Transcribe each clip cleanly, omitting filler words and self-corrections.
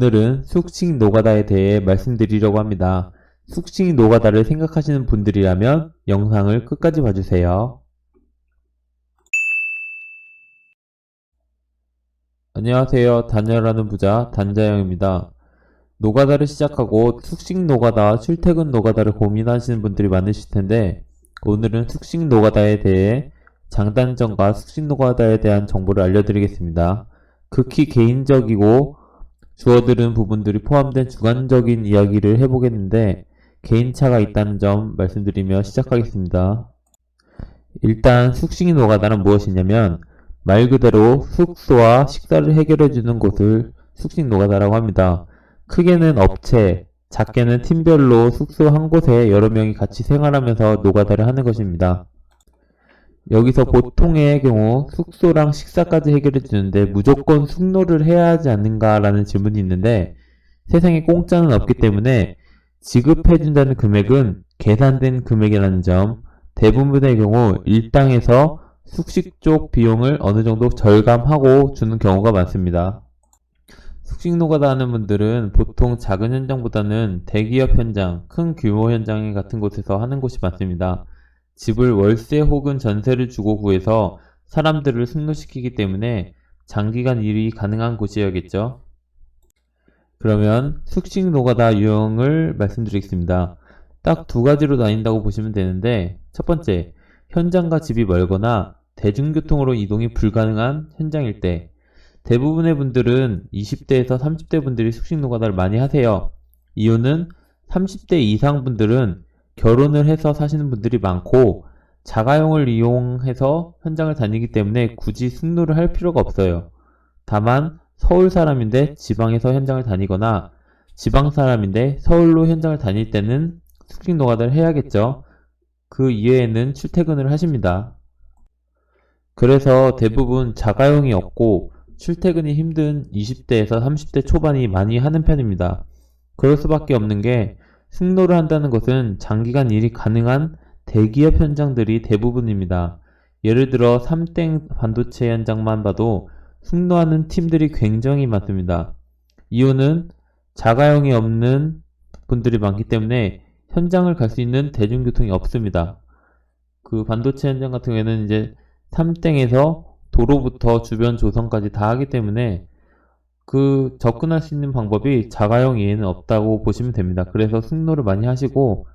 오늘은 숙식 노가다에 대해 말씀드리려고 합니다. 숙식 노가다를 생각하시는 분들이라면 영상을 끝까지 봐주세요. 안녕하세요. 단열하는 부자 단자영입니다. 노가다를 시작하고 숙식 노가다, 출퇴근 노가다를 고민하시는 분들이 많으실 텐데 오늘은 숙식 노가다에 대해 장단점과 숙식 노가다에 대한 정보를 알려드리겠습니다. 극히 개인적이고 주어들은 부분들이 포함된 주관적인 이야기를 해보겠는데 개인차가 있다는 점 말씀드리며 시작하겠습니다. 일단 숙식 노가다는 무엇이냐면 말 그대로 숙소와 식사를 해결해주는 곳을 숙식 노가다라고 합니다. 크게는 업체, 작게는 팀별로 숙소 한 곳에 여러 명이 같이 생활하면서 노가다를 하는 것입니다. 여기서 보통의 경우 숙소랑 식사까지 해결해 주는데 무조건 숙노를 해야 하지 않는가라는 질문이 있는데 세상에 공짜는 없기 때문에 지급해 준다는 금액은 계산된 금액이라는 점, 대부분의 경우 일당에서 숙식 쪽 비용을 어느 정도 절감하고 주는 경우가 많습니다. 숙식 노가다 하는 분들은 보통 작은 현장보다는 대기업 현장, 큰 규모 현장 같은 곳에서 하는 곳이 많습니다. 집을 월세 혹은 전세를 주고 구해서 사람들을 숙노시키기 때문에 장기간 일이 가능한 곳이어야겠죠. 그러면 숙식 노가다 유형을 말씀드리겠습니다. 딱 두 가지로 나뉜다고 보시면 되는데 첫 번째, 현장과 집이 멀거나 대중교통으로 이동이 불가능한 현장일 때 대부분의 분들은 20대에서 30대 분들이 숙식 노가다를 많이 하세요. 이유는 30대 이상 분들은 결혼을 해서 사시는 분들이 많고 자가용을 이용해서 현장을 다니기 때문에 굳이 숙노를 할 필요가 없어요. 다만 서울 사람인데 지방에서 현장을 다니거나 지방 사람인데 서울로 현장을 다닐 때는 숙식 노가다를 해야겠죠. 그 이외에는 출퇴근을 하십니다. 그래서 대부분 자가용이 없고 출퇴근이 힘든 20대에서 30대 초반이 많이 하는 편입니다. 그럴 수밖에 없는 게 숙노를 한다는 것은 장기간 일이 가능한 대기업 현장들이 대부분입니다. 예를 들어 삼땡 반도체 현장만 봐도 숙노하는 팀들이 굉장히 많습니다. 이유는 자가용이 없는 분들이 많기 때문에 현장을 갈 수 있는 대중교통이 없습니다. 그 반도체 현장 같은 경우에는 이제 삼땡에서 도로부터 주변 조성까지 다 하기 때문에 그 접근할 수 있는 방법이 자가용 이외에는 없다고 보시면 됩니다. 그래서 숙노를 많이 하시고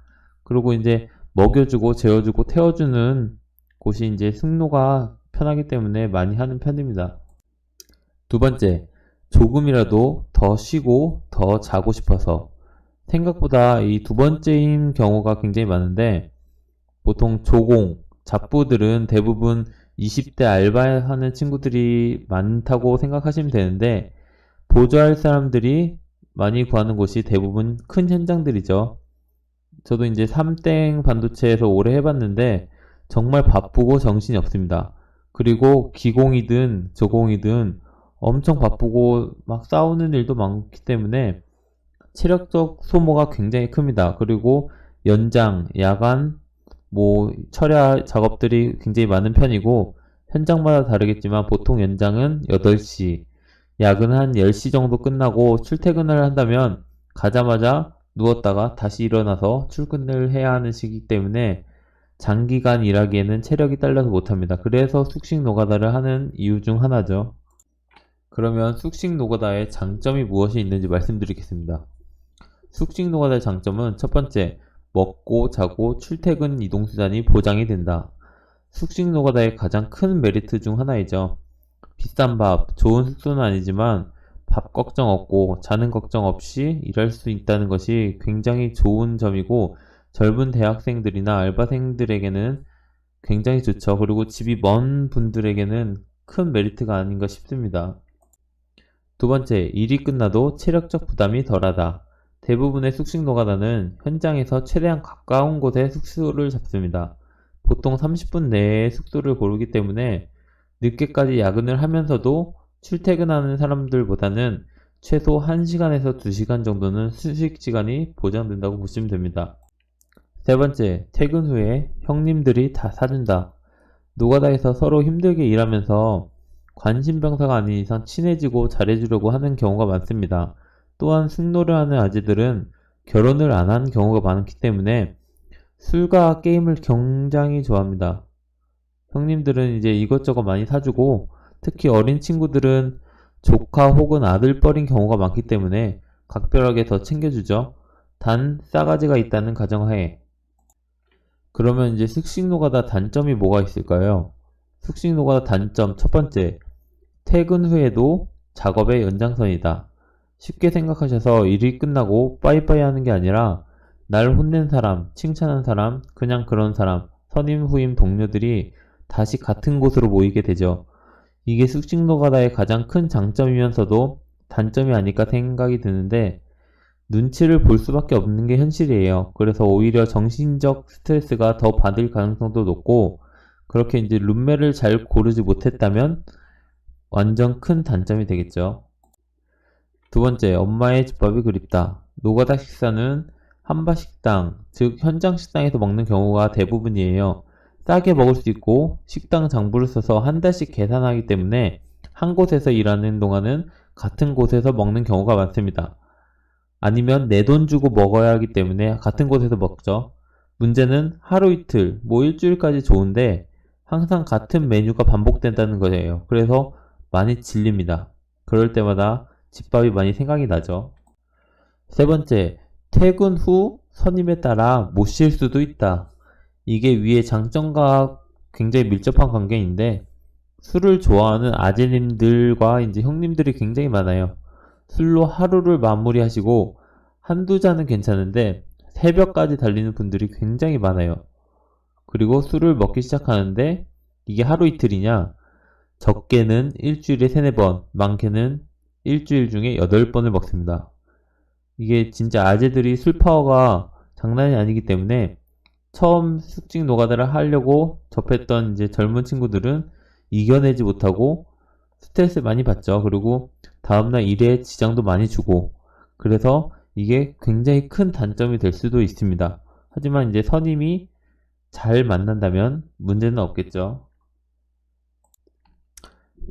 그리고 이제 먹여주고 재워주고 태워주는 곳이 이제 숙노가 편하기 때문에 많이 하는 편입니다. 두 번째, 조금이라도 더 쉬고 더 자고 싶어서 생각보다 이 두 번째인 경우가 굉장히 많은데 보통 조공, 잡부들은 대부분 20대 알바하는 친구들이 많다고 생각하시면 되는데 보조할 사람들이 많이 구하는 곳이 대부분 큰 현장들이죠. 저도 이제 삼땡 반도체에서 오래 해봤는데 정말 바쁘고 정신이 없습니다. 그리고 기공이든 저공이든 엄청 바쁘고 막 싸우는 일도 많기 때문에 체력적 소모가 굉장히 큽니다. 그리고 연장, 야간, 철야 작업들이 굉장히 많은 편이고 현장마다 다르겠지만 보통 연장은 8시, 야근은 한 10시 정도 끝나고 출퇴근을 한다면 가자마자 누웠다가 다시 일어나서 출근을 해야 하는 시기 때문에 장기간 일하기에는 체력이 딸려서 못합니다. 그래서 숙식 노가다를 하는 이유 중 하나죠. 그러면 숙식 노가다의 장점이 무엇이 있는지 말씀드리겠습니다. 숙식 노가다의 장점은 첫 번째, 먹고 자고 출퇴근 이동수단이 보장이 된다. 숙식 노가다의 가장 큰 메리트 중 하나이죠. 비싼 밥, 좋은 숙소는 아니지만 밥 걱정 없고 자는 걱정 없이 일할 수 있다는 것이 굉장히 좋은 점이고 젊은 대학생들이나 알바생들에게는 굉장히 좋죠. 그리고 집이 먼 분들에게는 큰 메리트가 아닌가 싶습니다. 두 번째, 일이 끝나도 체력적 부담이 덜하다. 대부분의 숙식 노가다는 현장에서 최대한 가까운 곳에 숙소를 잡습니다. 보통 30분 내에 숙소를 고르기 때문에 늦게까지 야근을 하면서도 출퇴근하는 사람들보다는 최소 1시간에서 2시간 정도는 휴식 시간이 보장된다고 보시면 됩니다. 세 번째, 퇴근 후에 형님들이 다 사준다. 노가다에서 서로 힘들게 일하면서 관심병사가 아닌 이상 친해지고 잘해주려고 하는 경우가 많습니다. 또한 숙노를 하는 아재들은 결혼을 안 한 경우가 많기 때문에 술과 게임을 굉장히 좋아합니다. 형님들은 이제 이것저것 많이 사주고 특히 어린 친구들은 조카 혹은 아들뻘인 경우가 많기 때문에 각별하게 더 챙겨주죠. 단 싸가지가 있다는 가정하에. 그러면 이제 숙식노가다 단점이 뭐가 있을까요? 숙식노가다 단점 첫 번째, 퇴근 후에도 작업의 연장선이다. 쉽게 생각하셔서 일이 끝나고 빠이빠이 하는 게 아니라 날 혼낸 사람, 칭찬한 사람, 그냥 그런 사람, 선임 후임 동료들이 다시 같은 곳으로 모이게 되죠. 이게 숙식노가다의 가장 큰 장점이면서도 단점이 아닐까 생각이 드는데 눈치를 볼 수밖에 없는 게 현실이에요. 그래서 오히려 정신적 스트레스가 더 받을 가능성도 높고 그렇게 이제 룸메를 잘 고르지 못했다면 완전 큰 단점이 되겠죠. 두 번째, 엄마의 집밥이 그립다. 노가다 식사는 한바식당, 즉 현장 식당에서 먹는 경우가 대부분이에요. 싸게 먹을 수 있고 식당 장부를 써서 한 달씩 계산하기 때문에 한 곳에서 일하는 동안은 같은 곳에서 먹는 경우가 많습니다. 아니면 내 돈 주고 먹어야 하기 때문에 같은 곳에서 먹죠. 문제는 하루 이틀, 뭐 일주일까지 좋은데 항상 같은 메뉴가 반복된다는 거예요. 그래서 많이 질립니다. 그럴 때마다 집밥이 많이 생각이 나죠. 세 번째, 퇴근 후 선임에 따라 못 쉴 수도 있다. 이게 위의 장점과 굉장히 밀접한 관계인데 술을 좋아하는 아재님들과 이제 형님들이 굉장히 많아요. 술로 하루를 마무리하시고 한두 잔은 괜찮은데 새벽까지 달리는 분들이 굉장히 많아요. 그리고 술을 먹기 시작하는데 이게 하루 이틀이냐? 적게는 일주일에 3-4번, 많게는 일주일 중에 8번을 먹습니다. 이게 진짜 아재들이 술 파워가 장난이 아니기 때문에 처음 숙직 노가다를 하려고 접했던 이제 젊은 친구들은 이겨내지 못하고 스트레스 많이 받죠. 그리고 다음날 일에 지장도 많이 주고 그래서 이게 굉장히 큰 단점이 될 수도 있습니다. 하지만 이제 선임이 잘 만난다면 문제는 없겠죠.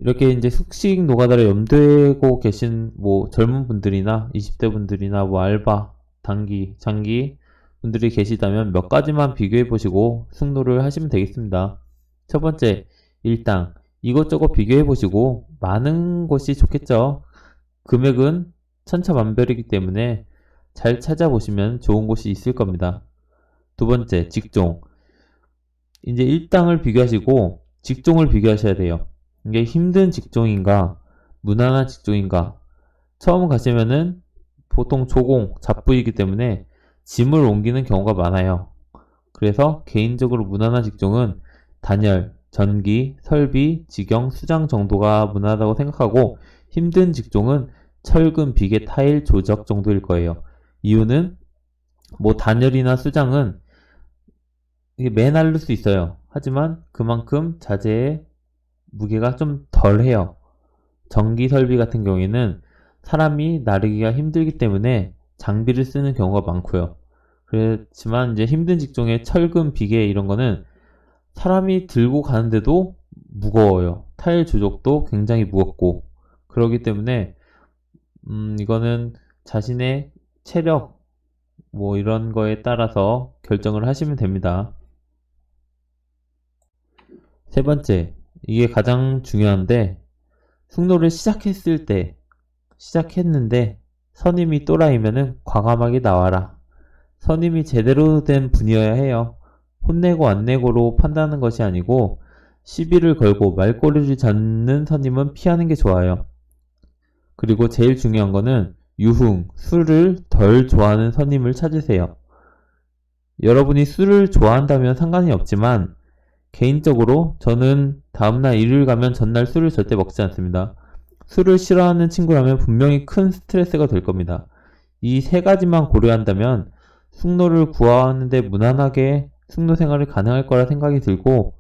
이렇게 이제 숙식 노가다를 염두에고 계신 뭐 젊은 분들이나 20대 분들이나 뭐 알바, 단기, 장기 분들이 계시다면 몇 가지만 비교해 보시고 숙노를 하시면 되겠습니다. 첫 번째, 일당. 이것저것 비교해 보시고 많은 곳이 좋겠죠. 금액은 천차만별이기 때문에 잘 찾아보시면 좋은 곳이 있을 겁니다. 두 번째, 직종. 이제 일당을 비교하시고 직종을 비교하셔야 돼요. 이게 힘든 직종인가, 무난한 직종인가. 처음 가시면은 보통 조공, 잡부이기 때문에 짐을 옮기는 경우가 많아요. 그래서 개인적으로 무난한 직종은 단열, 전기, 설비, 직영, 수장 정도가 무난하다고 생각하고 힘든 직종은 철근, 비계, 타일, 조적 정도일 거예요. 이유는 뭐 단열이나 수장은 이게 매날릴 수 있어요. 하지만 그만큼 자재의 무게가 좀 덜해요. 전기 설비 같은 경우에는 사람이 나르기가 힘들기 때문에 장비를 쓰는 경우가 많고요. 그렇지만 이제 힘든 직종의 철근, 비계 이런 거는 사람이 들고 가는데도 무거워요. 타일 조적도 굉장히 무겁고 그렇기 때문에 이거는 자신의 체력 뭐 이런 거에 따라서 결정을 하시면 됩니다. 세 번째, 이게 가장 중요한데 숙노를 시작했는데 선임이 또라이면은 과감하게 나와라. 선임이 제대로 된 분이어야 해요. 혼내고 안 내고로 판단하는 것이 아니고 시비를 걸고 말꼬리를 잡는 선임은 피하는 게 좋아요. 그리고 제일 중요한 거는 유흥, 술을 덜 좋아하는 선임을 찾으세요. 여러분이 술을 좋아한다면 상관이 없지만 개인적으로 저는 다음날 일을 가면 전날 술을 절대 먹지 않습니다. 술을 싫어하는 친구라면 분명히 큰 스트레스가 될 겁니다. 이 세 가지만 고려한다면 숙노를 구하는데 무난하게 숙노 생활이 가능할 거라 생각이 들고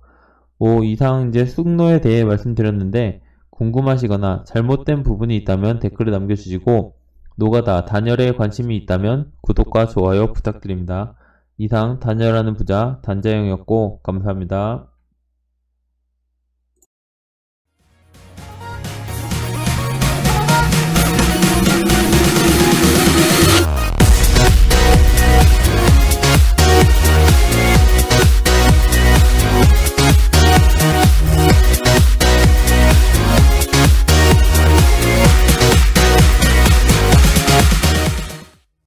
뭐 이상 이제 숙노에 대해 말씀드렸는데 궁금하시거나 잘못된 부분이 있다면 댓글을 남겨주시고 노가다, 단열에 관심이 있다면 구독과 좋아요 부탁드립니다. 이상 단열하는 부자 단자영이었고 감사합니다.